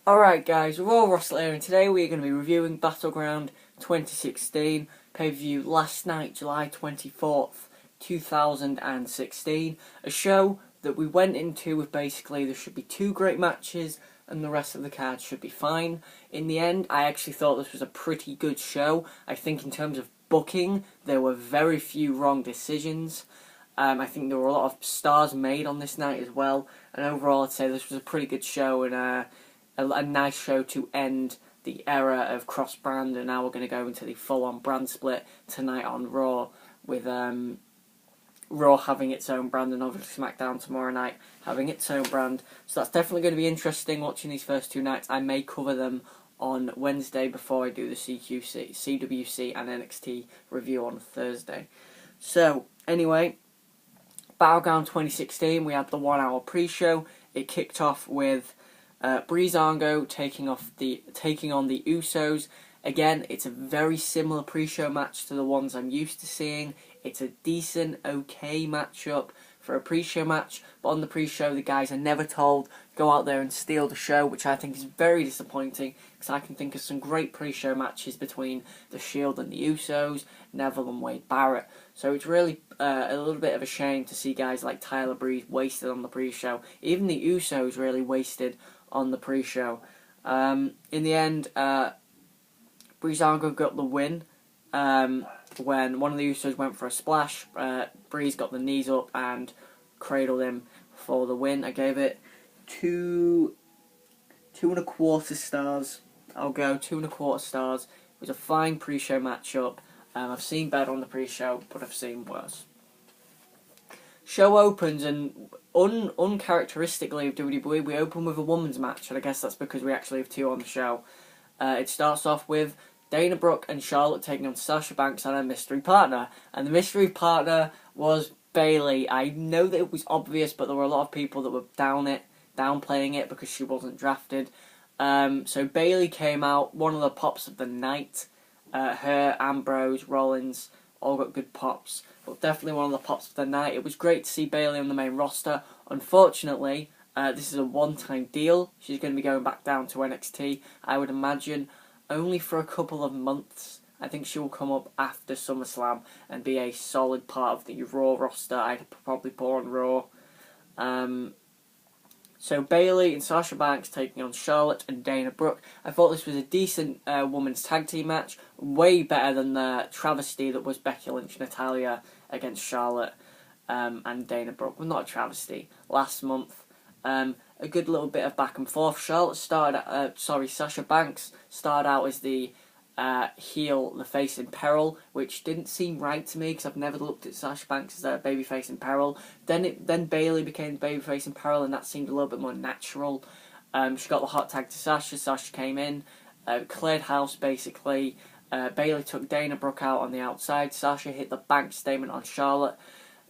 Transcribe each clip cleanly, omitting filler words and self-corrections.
Alright guys, we're all Russell here and today we're going to be reviewing Battleground 2016, pay-per-view last night, July 24th, 2016. A show that we went into with basically there should be two great matches and the rest of the card should be fine. In the end, I actually thought this was a pretty good show. I think in terms of booking, there were very few wrong decisions. I think there were a lot of stars made on this night as well, and overall I'd say this was a pretty good show and a nice show to end the era of cross-brand, and now we're going to go into the full-on brand split tonight on Raw, with Raw having its own brand and obviously SmackDown tomorrow night having its own brand. So that's definitely going to be interesting watching these first two nights. I may cover them on Wednesday before I do the CWC and NXT review on Thursday. So, anyway, Battleground 2016, we had the 1 hour pre-show. It kicked off with Breezango taking on the Usos. Again, it's a very similar pre-show match to the ones I'm used to seeing. It's a decent, okay matchup for a pre-show match, but on the pre-show the guys are never told go out there and steal the show, which I think is very disappointing, because I can think of some great pre-show matches between The Shield and the Usos, Neville and Wade Barrett. So it's really a little bit of a shame to see guys like Tyler Breeze wasted on the pre-show. Even the Usos really wasted on the pre-show. In the end, Breezango got the win when one of the Usos went for a splash. Breeze got the knees up and cradled him for the win. I gave it 2.25 stars. I'll go 2.25 stars. It was a fine pre-show matchup. I've seen better on the pre-show, but I've seen worse. Show opens, and uncharacteristically of WWE, we open with a women's match, and I guess that's because we actually have two on the show. It starts off with Dana Brooke and Charlotte taking on Sasha Banks and her mystery partner, and the mystery partner was Bayley. I know that it was obvious, but there were a lot of people that were downplaying it because she wasn't drafted. So Bayley came out, one of the pops of the night. Her, Ambrose, Rollins, all got good pops, but definitely one of the pops of the night. It was great to see Bayley on the main roster. Unfortunately, this is a one-time deal. She's going to be going back down to NXT, I would imagine, only for a couple of months. I think she will come up after SummerSlam and be a solid part of the Raw roster. I'd probably put on Raw. So Bayley and Sasha Banks taking on Charlotte and Dana Brooke. I thought this was a decent women's tag team match, way better than the travesty that was Becky Lynch, Natalya against Charlotte and Dana Brooke. Well, not a travesty. Last month, a good little bit of back and forth. Sasha Banks started out as the heel, the face in peril, which didn't seem right to me because I've never looked at Sasha Banks as a babyface in peril. Then Bayley became the babyface in peril, and that seemed a little bit more natural. She got the hot tag to Sasha. Sasha came in, cleared house basically. Bayley took Dana Brooke out on the outside. Sasha hit the bank statement on Charlotte.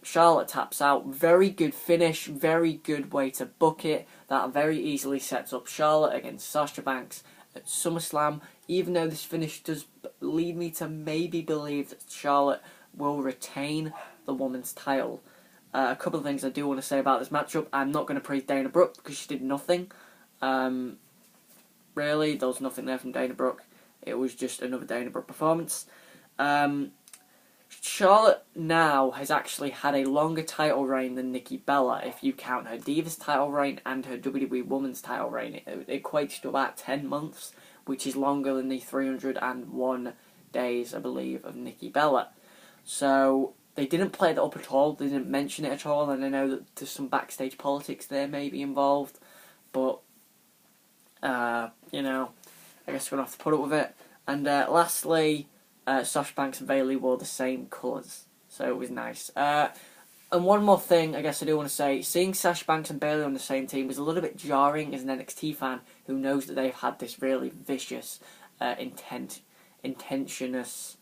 Charlotte taps out. Very good finish. Very good way to book it. That very easily sets up Charlotte against Sasha Banks at SummerSlam, even though this finish does lead me to maybe believe that Charlotte will retain the women's title. A couple of things I do want to say about this matchup. I'm not going to praise Dana Brooke because she did nothing. Really, there was nothing there from Dana Brooke. It was just another Dana Brooke performance. Charlotte now has actually had a longer title reign than Nikki Bella, if you count her Divas title reign and her WWE Women's title reign. It equates to about 10 months, which is longer than the 301 days, I believe, of Nikki Bella. So they didn't play that up at all, they didn't mention it at all, and I know that there's some backstage politics there maybe involved, but, I guess we're going to have to put up with it. And lastly, Sasha Banks and Bayley wore the same colours, so it was nice. And one more thing I guess I do want to say, seeing Sasha Banks and Bayley on the same team was a little bit jarring as an NXT fan who knows that they've had this really vicious, intentionous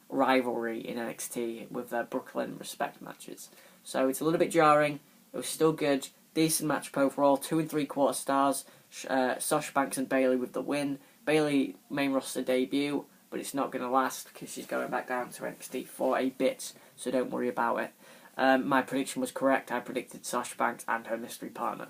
rivalry in NXT with their Brooklyn Respect matches. So it's a little bit jarring. It was still good. Decent match overall, 2.75 stars. Sasha Banks and Bayley with the win. Bayley main roster debut, but it's not going to last because she's going back down to NXT for a bit, so don't worry about it. My prediction was correct. I predicted Sasha Banks and her mystery partner.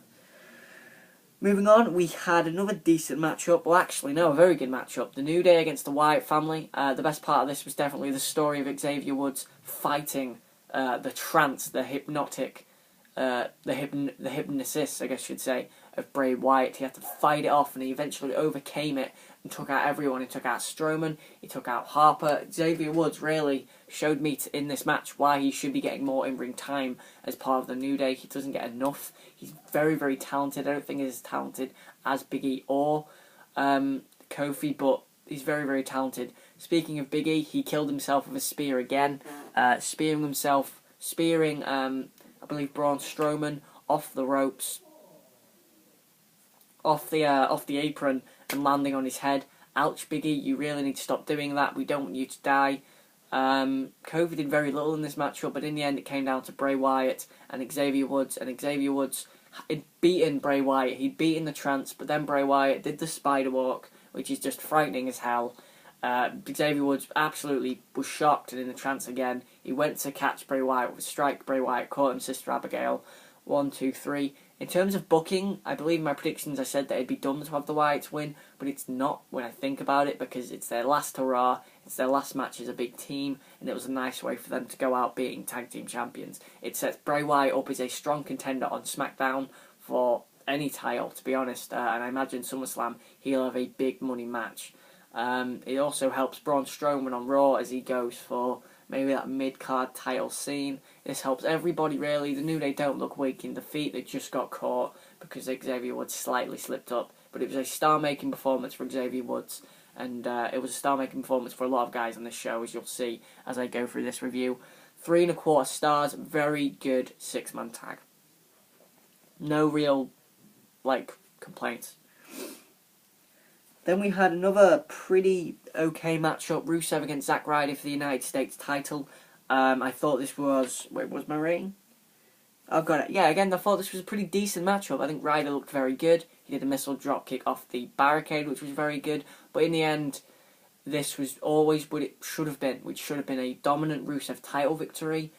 Moving on, we had another decent matchup. Well, actually, no, a very good matchup. The New Day against the Wyatt family. The best part of this was definitely the story of Xavier Woods fighting the trance, the hypnotic, the hypnosis, I guess you should say, of Bray Wyatt. He had to fight it off, and he eventually overcame it and took out everyone. He took out Strowman, he took out Harper. Xavier Woods really showed me in this match why he should be getting more in-ring time as part of the New Day. He doesn't get enough. He's very, very talented. I don't think he's as talented as Big E or Kofi, but he's very, very talented. Speaking of Big E, he killed himself with a spear again, spearing, I believe, Braun Strowman off the ropes, off the apron, and landing on his head. Ouch, Big E, you really need to stop doing that. We don't want you to die. Kofi did very little in this matchup, but in the end it came down to Bray Wyatt and Xavier Woods, and Xavier Woods had beaten Bray Wyatt. He'd beaten the trance, but then Bray Wyatt did the spider walk, which is just frightening as hell. Xavier Woods absolutely was shocked and in the trance again. He went to catch Bray Wyatt with a strike. Bray Wyatt caught him, Sister Abigail. 1, 2, 3. In terms of booking, I believe in my predictions I said that it'd be dumb to have the Wyatts win, but it's not when I think about it, because it's their last hurrah, it's their last match as a big team, and it was a nice way for them to go out beating tag team champions. It sets Bray Wyatt up as a strong contender on SmackDown for any title, to be honest, and I imagine SummerSlam he'll have a big money match. It also helps Braun Strowman on Raw as he goes for maybe that mid-card title scene. This helps everybody, really. The New Day don't look weak in defeat. They just got caught because Xavier Woods slightly slipped up. But it was a star-making performance for Xavier Woods, and it was a star-making performance for a lot of guys on this show, as you'll see as I go through this review. 3.25 stars, very good 6-man tag. No real, complaints. Then we had another pretty okay matchup, Rusev against Zack Ryder for the United States title. I thought this was... Wait, was my rating? I've got it. Yeah, again, I thought this was a pretty decent matchup. I think Ryder looked very good. He did a missile dropkick off the barricade, which was very good. But in the end, this was always what it should have been, which should have been a dominant Rusev title victory,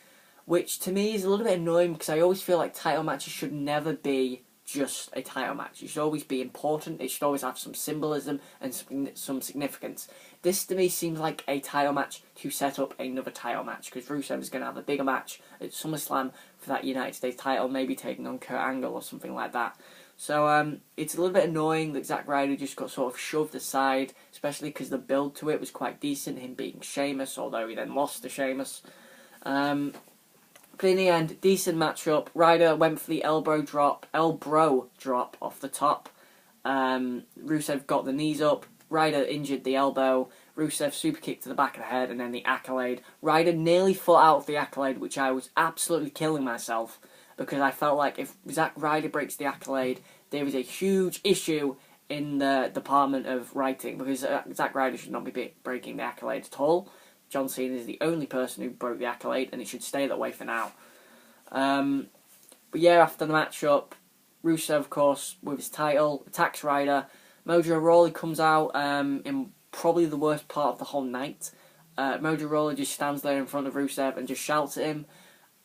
which to me is a little bit annoying because I always feel like title matches should never be just a title match. It should always be important. It should always have some symbolism and some significance. This to me seems like a title match to set up another title match, because Rusev is going to have a bigger match at SummerSlam for that United States title, maybe taking on Kurt Angle or something like that. So it's a little bit annoying that Zack Ryder just got sort of shoved aside, especially because the build to it was quite decent, him beating Sheamus, although he then lost to Sheamus. But in the end, decent matchup. Ryder went for the elbow drop off the top. Rusev got the knees up. Ryder injured the elbow. Rusev super kick to the back of the head, and then the accolade. Ryder nearly fought out of the accolade, which I was absolutely killing myself, because I felt like if Zack Ryder breaks the accolade, there is a huge issue in the department of writing, because Zack Ryder should not be breaking the accolade at all. John Cena is the only person who broke the accolade, and it should stay that way for now. But yeah, after the matchup, Rusev, of course, with his title, attacks Ryder. Mojo Rawley comes out in probably the worst part of the whole night. Mojo Rawley just stands there in front of Rusev and just shouts at him.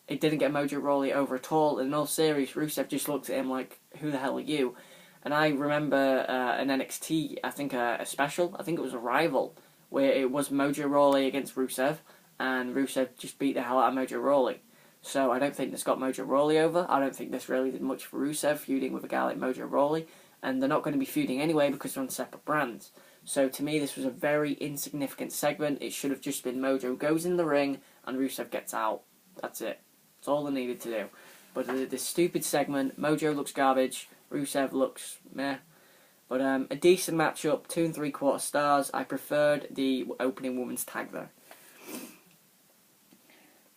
It didn't get Mojo Rawley over at all. In all serious, Rusev just looked at him like, who the hell are you? And I remember an NXT, I think a special, I think it was Arrival, where it was Mojo Rawley against Rusev, and Rusev just beat the hell out of Mojo Rawley. So I don't think this got Mojo Rawley over. I don't think this really did much for Rusev, feuding with a guy like Mojo Rawley, and they're not going to be feuding anyway because they're on separate brands. So to me, this was a very insignificant segment. It should have just been Mojo goes in the ring and Rusev gets out. That's it. That's all they needed to do. But this stupid segment, Mojo looks garbage, Rusev looks meh. But a decent matchup, 2 3/4 stars. I preferred the opening women's tag there.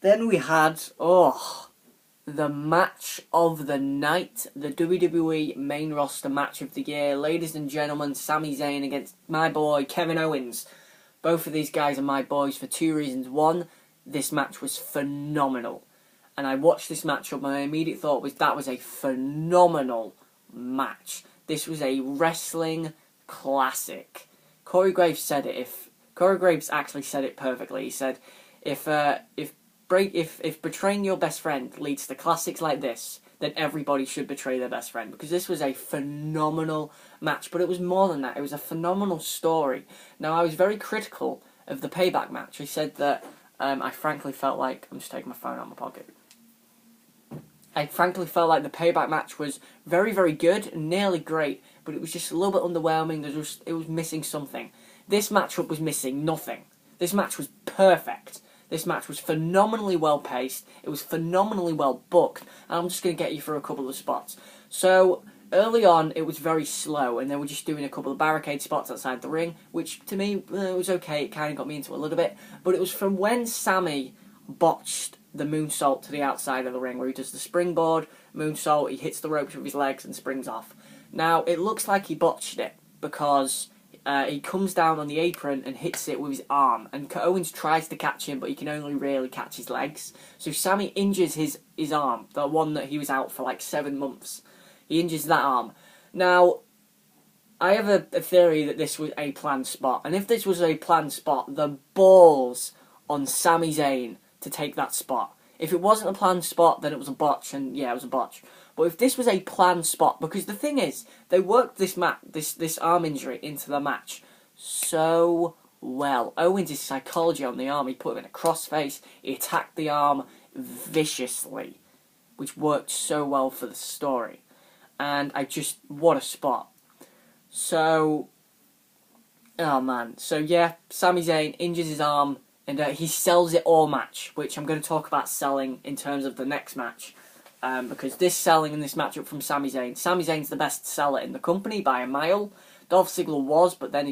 Then we had, the match of the night, the WWE main roster match of the year. Ladies and gentlemen, Sami Zayn against my boy Kevin Owens. Both of these guys are my boys for 2 reasons. One, this match was phenomenal. And I watched this matchup, my immediate thought was that was a phenomenal match. This was a wrestling classic. Corey Graves said it. Corey Graves actually said it perfectly. He said, if betraying your best friend leads to classics like this, then everybody should betray their best friend, because this was a phenomenal match. But it was more than that. It was a phenomenal story. Now, I was very critical of the Payback match. I said that I frankly felt like... I'm just taking my phone out of my pocket. I frankly felt like the Payback match was very, very good and nearly great, but it was just a little bit underwhelming. It was missing something. This matchup was missing nothing. This match was perfect. This match was phenomenally well paced. It was phenomenally well booked. And I'm just going to get you through a couple of spots. So, early on, it was very slow, and they were just doing a couple of barricade spots outside the ring, which to me was okay. It kind of got me into it a little bit. But it was from when Sami botched the moonsault to the outside of the ring, where he does the springboard, moonsault, he hits the ropes with his legs and springs off. Now, it looks like he botched it, because he comes down on the apron and hits it with his arm, and Owens tries to catch him, but he can only really catch his legs. So Sami injures his arm, the one that he was out for like 7 months. He injures that arm. Now, I have a theory that this was a planned spot, and if this was a planned spot, the balls on Sami Zayn to take that spot. If it wasn't a planned spot, then it was a botch, and yeah, it was a botch. But if this was a planned spot, because the thing is, they worked this arm injury into the match so well. Owens' psychology on the arm, he put him in a crossface, he attacked the arm viciously, which worked so well for the story. And what a spot. So, oh man. So yeah, Sami Zayn injures his arm, and he sells it all match, which I'm going to talk about selling in terms of the next match. Because this selling in this matchup from Sami Zayn, Sami Zayn's the best seller in the company by a mile. Dolph Ziggler was, but then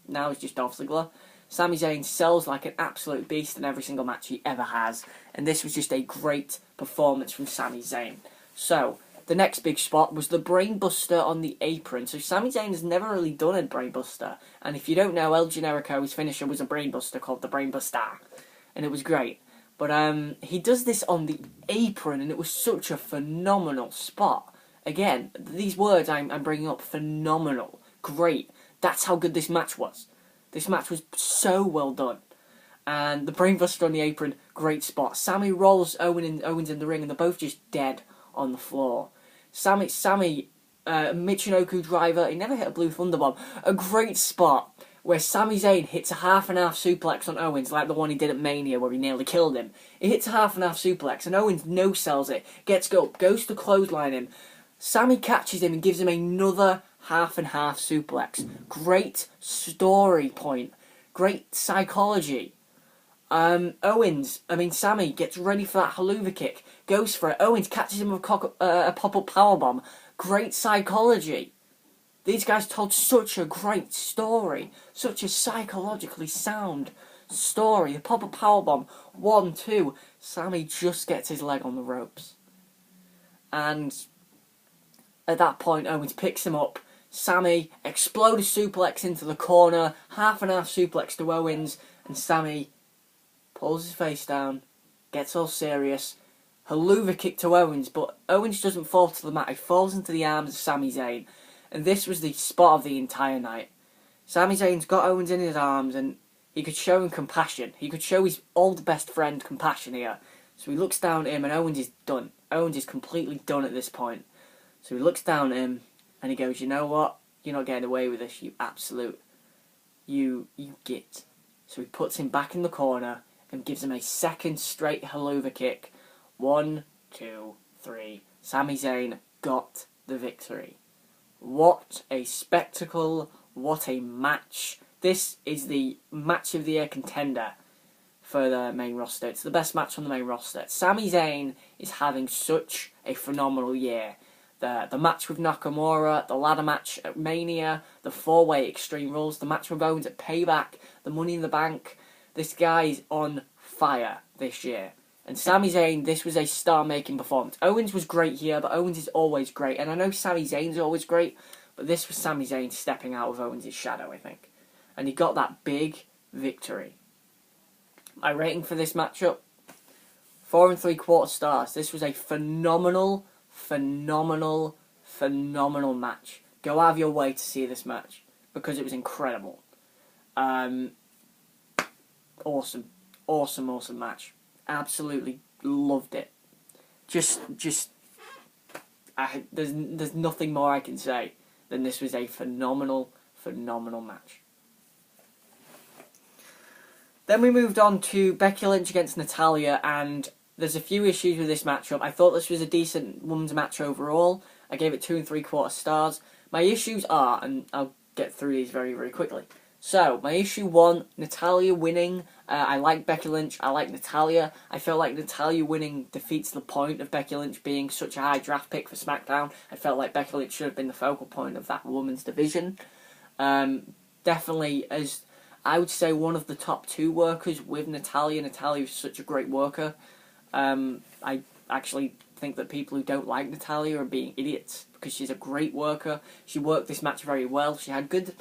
now he's just Dolph Ziggler. Sami Zayn sells like an absolute beast in every single match he ever has, and this was just a great performance from Sami Zayn. So, the next big spot was the Brainbuster on the apron. So Sami Zayn has never really done a Brainbuster, and if you don't know, El Generico's finisher was a Brainbuster called the Brainbuster, and it was great. But he does this on the apron, and it was such a phenomenal spot. Again, these words I'm bringing up, phenomenal, great. That's how good this match was. This match was so well done. And the Brainbuster on the apron, great spot. Sami rolls Owens in the ring, and they're both just dead on the floor. Sami, Michinoku driver, he never hit a Blue Thunder Bomb. A great spot where Sami Zayn hits a half-and-half suplex on Owens, like the one he did at Mania where he nearly killed him. He hits a half-and-half suplex, and Owens no-sells it, gets up, goes to clothesline him. Sami catches him and gives him another half-and-half suplex. Great story point. Great psychology. Sami gets ready for that haluva kick, goes for it. Owens catches him with a pop-up powerbomb. Great psychology. These guys told such a great story, such a psychologically sound story. The pop-up powerbomb, 1, 2. Sami just gets his leg on the ropes. And at that point, Owens picks him up. Sami explode a suplex into the corner, half-and-half suplex to Owens, and Sami pulls his face down, gets all serious. Haluva kick to Owens, but Owens doesn't fall to the mat. He falls into the arms of Sami Zayn. And this was the spot of the entire night. Sami Zayn's got Owens in his arms, and he could show him compassion. He could show his old best friend compassion here. So he looks down at him, and Owens is done. Owens is completely done at this point. So he looks down at him, and he goes, "You know what? You're not getting away with this, you absolute... You git." So he puts him back in the corner, and gives him a second straight haluva kick. 1, 2, 3. Sami Zayn got the victory. What a spectacle, what a match. This is the match of the year contender for the main roster. It's the best match on the main roster. Sami Zayn is having such a phenomenal year. The match with Nakamura, the ladder match at Mania, the 4-way Extreme Rules, the match with Owens at Payback, the Money in the Bank. This guy's on fire this year. And Sami Zayn, this was a star-making performance. Owens was great here, but Owens is always great. And I know Sami Zayn's always great, but this was Sami Zayn stepping out of Owens' shadow, I think. And he got that big victory. My rating for this matchup, 4 3/4 stars. This was a phenomenal match. Go out of your way to see this match, because it was incredible. Awesome match. Absolutely loved it. Just there's nothing more I can say than this was a phenomenal match. Then we moved on to Becky Lynch against Natalya, and there's a few issues with this matchup. I thought this was a decent women's match overall. I gave it 2 3/4 stars. My issues are, and I'll get through these very, very quickly. So, my issue 1, Natalya winning. I like Becky Lynch, I like Natalya. I felt like Natalya winning defeats the point of Becky Lynch being such a high draft pick for SmackDown. I felt like Becky Lynch should have been the focal point of that women's division. Definitely, as I would say, one of the top 2 workers with Natalya. Natalya is such a great worker. I actually think that people who don't like Natalya are being idiots, because she's a great worker. She worked this match very well. She had good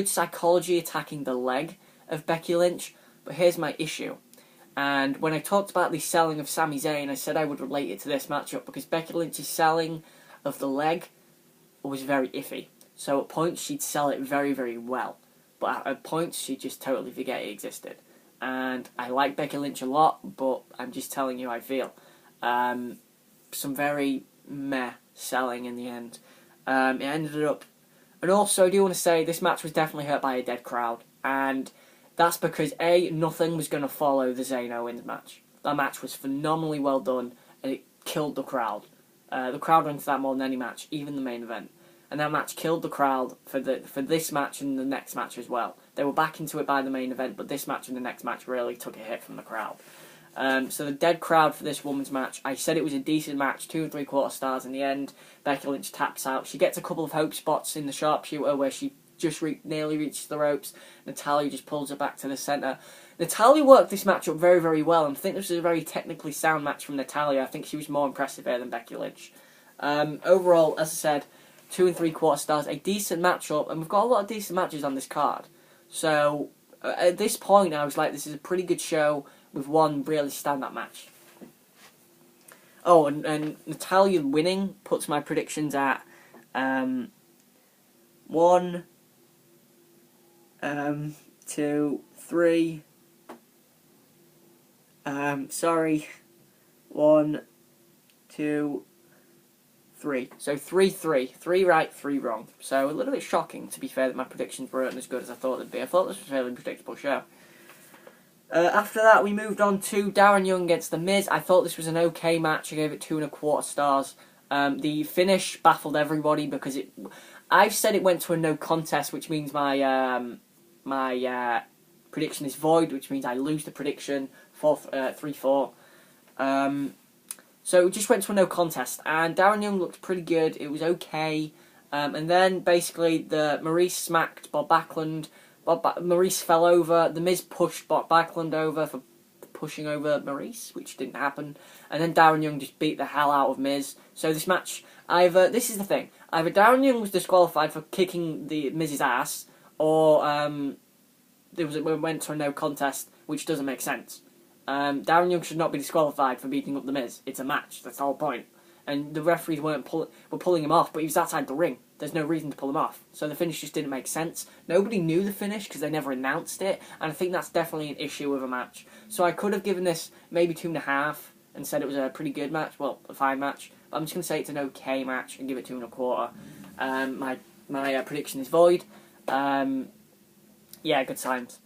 psychology attacking the leg of Becky Lynch. But here's my issue. And when I talked about the selling of Sami Zayn, I said I would relate it to this matchup, because Becky Lynch's selling of the leg was very iffy. So at points she'd sell it very, very well. But at points she'd just totally forget it existed. And I like Becky Lynch a lot, but I'm just telling you how I feel. Some very meh selling in the end. It ended up... And also, I do want to say, this match was definitely hurt by a dead crowd. And that's because, A, nothing was going to follow the Zayn Owens match. That match was phenomenally well done, and it killed the crowd. The crowd went to that more than any match, even the main event. And that match killed the crowd for this match and the next match as well. They were back into it by the main event, but this match and the next match really took a hit from the crowd. So the dead crowd for this women's match, I said it was a decent match, 2 3/4 stars in the end. Becky Lynch taps out. She gets a couple of hope spots in the sharpshooter where she just nearly reaches the ropes. Natalya just pulls her back to the centre. Natalya worked this match up very, very well, and I think this was a very technically sound match from Natalya. I think she was more impressive here than Becky Lynch. Overall, as I said, 2 3/4 stars, a decent matchup, and we've got a lot of decent matches on this card. So, at this point, I was like, this is a pretty good show with one really stand-up match. Oh, and Natalya winning puts my predictions at 1, 2, 3. 1, 2, 3. So 3-3. 3 right, 3 wrong. So a little bit shocking, to be fair, that my predictions weren't as good as I thought they'd be. I thought this was a fairly predictable show. After that, we moved on to Darren Young against The Miz. I thought this was an okay match. I gave it 2 1/4 stars. The finish baffled everybody because I've said it went to a no contest, which means my prediction is void, which means I lose the prediction 3-4. So it just went to a no contest, and Darren Young looked pretty good. It was okay, and then basically Maurice smacked Bob Backlund. Maurice fell over. The Miz pushed Bob Backlund over for pushing over Maurice, which didn't happen. And then Darren Young just beat the hell out of Miz. So this match, this is the thing. Either Darren Young was disqualified for kicking the Miz's ass, or it went to a no contest, which doesn't make sense. Darren Young should not be disqualified for beating up the Miz. It's a match. That's the whole point. And the referees were pulling him off, but he was outside the ring. There's no reason to pull him off. So the finish just didn't make sense. Nobody knew the finish because they never announced it, and I think that's definitely an issue with a match. So I could have given this maybe 2 1/2 and said it was a pretty good match, well, a fine match. But I'm just going to say it's an okay match and give it 2 1/4. My prediction is void. Yeah, good signs.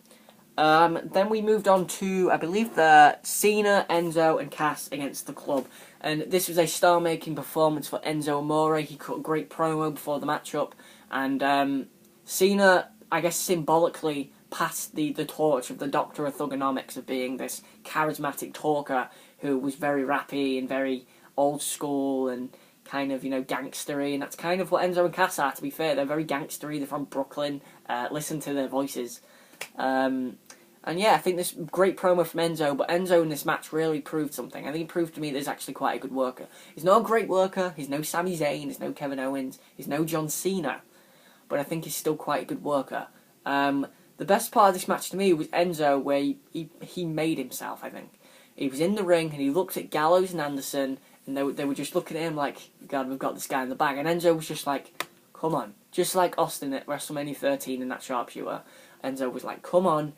Then we moved on to, I believe, the Cena, Enzo, and Cass against the Club. And this was a star-making performance for Enzo Amore. He cut a great promo before the matchup. And Cena, I guess symbolically, passed the torch of the Doctor of Thugonomics of being this charismatic talker who was very rappy and very old school and kind of, gangstery. And that's kind of what Enzo and Cass are, to be fair. They're very gangstery. They're from Brooklyn. Listen to their voices. And yeah, I think this great promo from Enzo, but Enzo in this match really proved something. I think he proved to me that he's actually quite a good worker. He's not a great worker, he's no Sami Zayn, he's no Kevin Owens, he's no John Cena, but I think he's still quite a good worker. The best part of this match to me was Enzo, where he made himself, I think. He was in the ring, and he looked at Gallows and Anderson, and they were just looking at him like, God, we've got this guy in the bag. And Enzo was just like, come on. Just like Austin at WrestleMania 13 in that sharpshooter. Enzo was like, come on.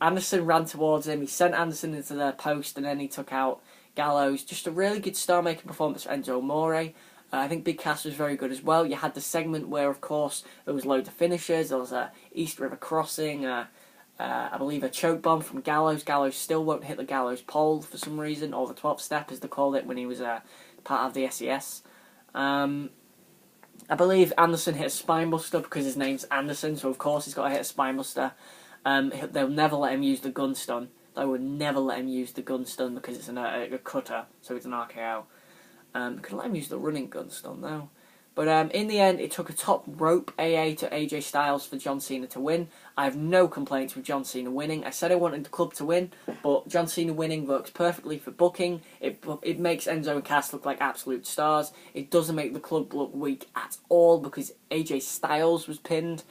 Anderson ran towards him. He sent Anderson into the post, and then he took out Gallows. Just a really good star-making performance for Enzo Amore. I think Big Cass was very good as well. You had the segment where, of course, there was loads of finishers. There was a East River Crossing, I believe a choke bomb from Gallows. Gallows still won't hit the Gallows pole for some reason, or the 12th step as they called it when he was part of the SES. I believe Anderson hit a spinebuster because his name's Anderson, so of course he's got to hit a spinebuster. They'll never let him use the gun stun. They would never let him use the gun stun because it's a cutter, so it's an RKO. Could let him use the running gun stun though. But in the end, it took a top rope AA to AJ Styles for John Cena to win. I have no complaints with John Cena winning. I said I wanted the club to win, but John Cena winning works perfectly for booking. It makes Enzo and Cass look like absolute stars. It doesn't make the club look weak at all because AJ Styles was pinned.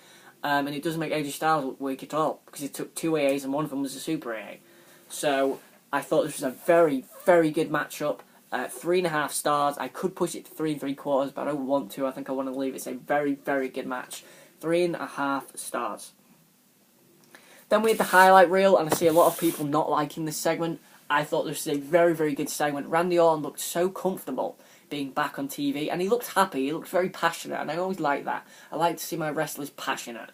And it doesn't make AJ Styles look weak at all because it took 2 AAs and one of them was a Super AA. So I thought this was a very, very good matchup. 3.5 stars. I could push it to 3 3/4, but I don't want to. I think I want to leave it. It's a very, very good match. 3.5 stars. Then we had the highlight reel, and I see a lot of people not liking this segment. I thought this was a very, very good segment. Randy Orton looked so comfortable being back on TV, and he looked happy. He looked very passionate, and I always like that. I like to see my wrestlers passionate.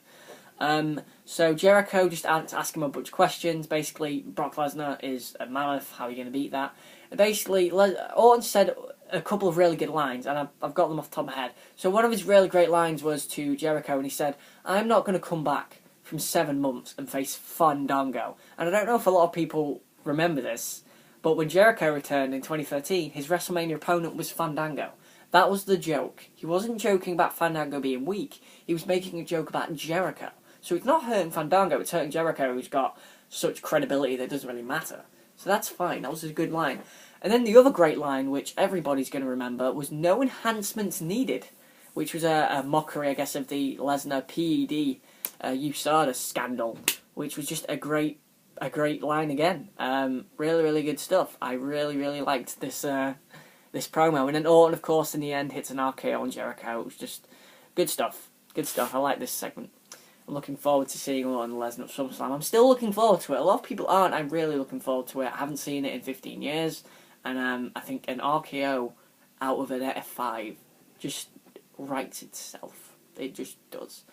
So Jericho just asked him a bunch of questions. Basically, Brock Lesnar is a mammoth. How are you going to beat that? And basically, Orton said a couple of really good lines, and I've got them off the top of my head. So one of his really great lines was to Jericho, and he said, "I'm not going to come back from 7 months and face Fandango." And I don't know if a lot of people remember this, but when Jericho returned in 2013, his WrestleMania opponent was Fandango. That was the joke. He wasn't joking about Fandango being weak. He was making a joke about Jericho. So it's not hurting Fandango, it's hurting Jericho, who's got such credibility that it doesn't really matter. So that's fine, that was a good line. And then the other great line, which everybody's going to remember, was "no enhancements needed," which was a mockery, I guess, of the Lesnar PED USADA scandal, which was just a great line again. Really, really good stuff. I really, really liked this this promo. And then Orton, of course, in the end, hits an RKO on Jericho. It was just good stuff. Good stuff. I like this segment. I'm looking forward to seeing Orton and Lesnar at SummerSlam. I'm still looking forward to it. A lot of people aren't. I'm really looking forward to it. I haven't seen it in 15 years. And I think an RKO out of an F5 just writes itself. It just does.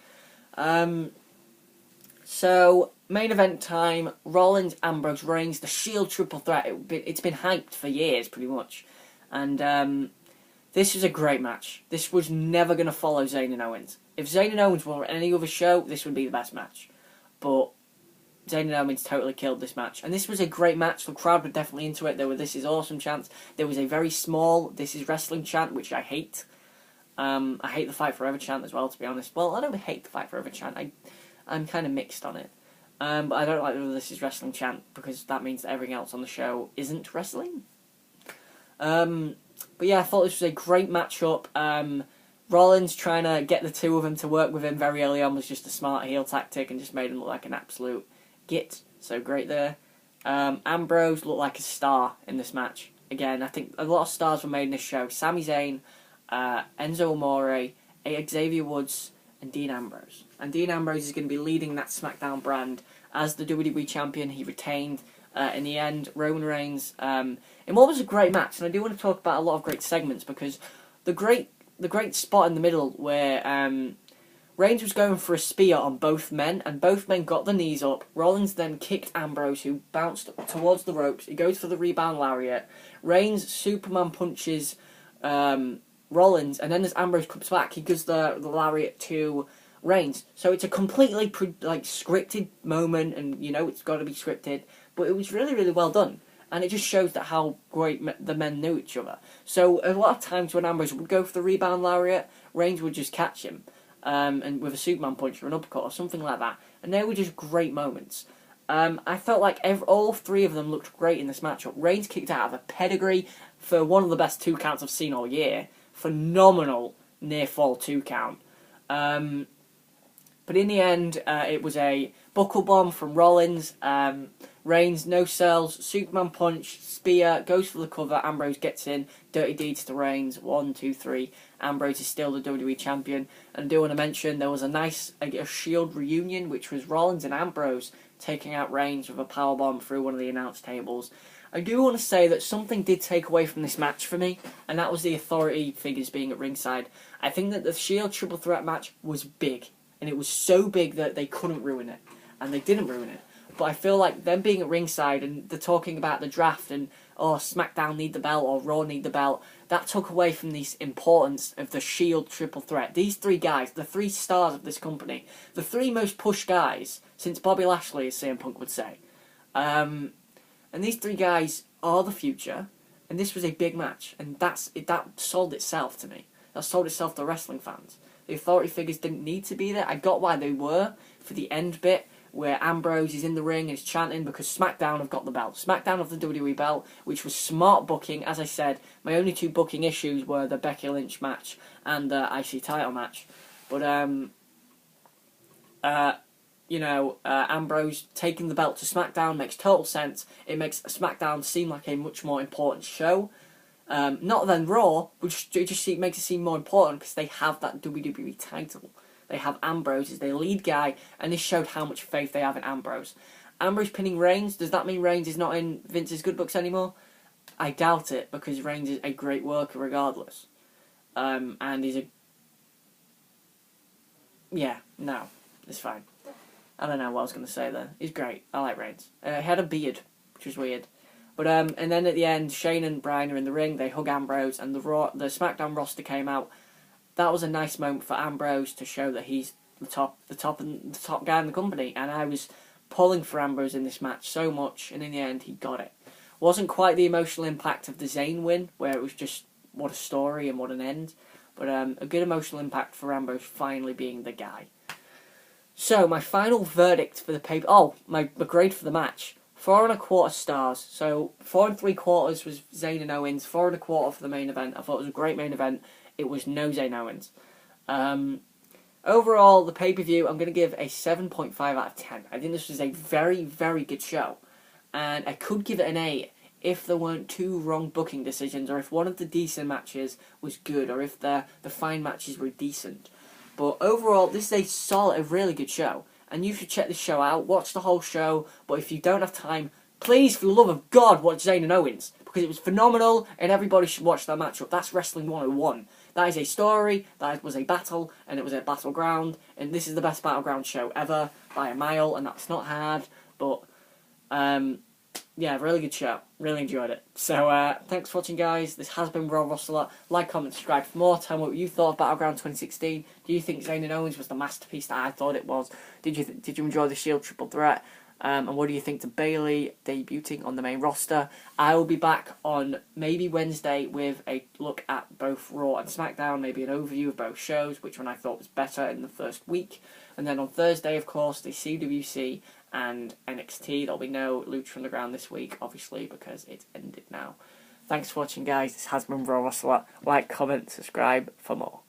So, main event time. Rollins, Ambrose, Reigns. The Shield triple threat. It's been hyped for years, pretty much. And this was a great match. This was never going to follow Zayn and Owens. If Zayn and Owens were on any other show, this would be the best match. But Zayn and Owens totally killed this match. And this was a great match. The crowd were definitely into it. There were "This is awesome" chants. There was a very small "This is wrestling" chant, which I hate. I hate the Fight Forever chant as well, to be honest. Well, I don't hate the Fight Forever chant. I'm kind of mixed on it. But I don't like the "This is wrestling" chant because that means that everything else on the show isn't wrestling. But yeah, I thought this was a great matchup. Rollins trying to get the two of them to work with him very early on was just a smart heel tactic and just made him look like an absolute git. So great there. Ambrose looked like a star in this match. Again, I think a lot of stars were made in this show. Sami Zayn, Enzo Amore, Xavier Woods, and Dean Ambrose. And Dean Ambrose is going to be leading that SmackDown brand as the WWE Champion. He retained in the end Roman Reigns in what was a great match. And I do want to talk about a lot of great segments because the great spot in the middle where Reigns was going for a spear on both men, and both men got the knees up. Rollins then kicked Ambrose, who bounced towards the ropes. He goes for the rebound lariat. Reigns Superman punches Rollins, and then as Ambrose comes back, he gives the lariat to Reigns. So it's a completely scripted moment, and it's got to be scripted, but it was really, really well done. And it just shows that how great the men knew each other. So a lot of times when Ambrose would go for the rebound lariat, Reigns would just catch him, and with a Superman punch or an uppercut or something like that. And they were just great moments. I felt like all three of them looked great in this matchup. Reigns kicked out of a pedigree for one of the best 2 counts I've seen all year. Phenomenal near fall 2 count. But in the end, it was a buckle bomb from Rollins. Reigns no sells, Superman punch, spear, goes for the cover. Ambrose gets in, dirty deeds to Reigns. 1, 2, 3. Ambrose is still the WWE Champion. And I do want to mention there was a nice Shield reunion, which was Rollins and Ambrose taking out Reigns with a powerbomb through one of the announce tables. I do want to say that something did take away from this match for me, and that was the authority figures being at ringside. I think that the Shield triple threat match was big, and it was so big that they couldn't ruin it, and they didn't ruin it. But I feel like them being at ringside and they're talking about the draft and, oh, SmackDown need the belt or Raw need the belt, that took away from the importance of the Shield triple threat. These three guys, the three stars of this company, the three most pushed guys since Bobby Lashley, as CM Punk would say. And these three guys are the future, and this was a big match, and that sold itself to me. That sold itself to wrestling fans. The authority figures didn't need to be there. I got why they were for the end bit, where Ambrose is in the ring and is chanting because SmackDown have got the belt. SmackDown have the WWE belt, which was smart booking. As I said, my only two booking issues were the Becky Lynch match and the IC title match. But, Ambrose taking the belt to SmackDown makes total sense. It makes SmackDown seem like a much more important show. Not than Raw, but it just makes it seem more important because they have that WWE title. They have Ambrose as their lead guy, and this showed how much faith they have in Ambrose. Ambrose pinning Reigns, does that mean Reigns is not in Vince's good books anymore? I doubt it, because Reigns is a great worker regardless. And he's a... Yeah, no, it's fine. I don't know what I was going to say there. He's great. I like Reigns. He had a beard, which was weird. But and then at the end, Shane and Bryan are in the ring. They hug Ambrose, and the SmackDown roster came out. That was a nice moment for Ambrose to show that he's the top guy in the company. And I was pulling for Ambrose in this match so much, and in the end, he got it. Wasn't quite the emotional impact of the Zayn win, where it was just what a story and what an end. But a good emotional impact for Ambrose finally being the guy. So my final verdict for the paper. Oh, my grade for the match. 4.25 stars. So 4 3/4 was Zayn and Owens. 4 1/4 for the main event. I thought it was a great main event. It was no Zayn Owens. Overall, the pay-per-view, I'm going to give a 7.5 out of 10. I think this was a very, very good show. And I could give it an 8 if there weren't two wrong booking decisions, or if one of the decent matches was good, or if the fine matches were decent. But overall, this is a really good show. And you should check this show out, watch the whole show. But if you don't have time, please, for the love of God, watch Zayn and Owens. Because it was phenomenal, and everybody should watch that matchup. That's Wrestling 101. That is a story, that was a battle, and it was a Battleground. And this is the best Battleground show ever, by a mile, and that's not hard. But, yeah, really good show. Really enjoyed it. So, thanks for watching, guys. This has been Raw Russell. Like, comment, subscribe for more. Tell me what you thought of Battleground 2016. Do you think Zayn and Owens was the masterpiece that I thought it was? Did you enjoy the Shield triple threat? And what do you think to Bayley debuting on the main roster? I will be back on maybe Wednesday with a look at both Raw and SmackDown, maybe an overview of both shows, which one I thought was better in the first week. And then on Thursday, of course, the CWC and NXT. There'll be no Lucha Underground this week, obviously, because it's ended now. Thanks for watching, guys. This has been Raw Russell. Like, comment, subscribe for more.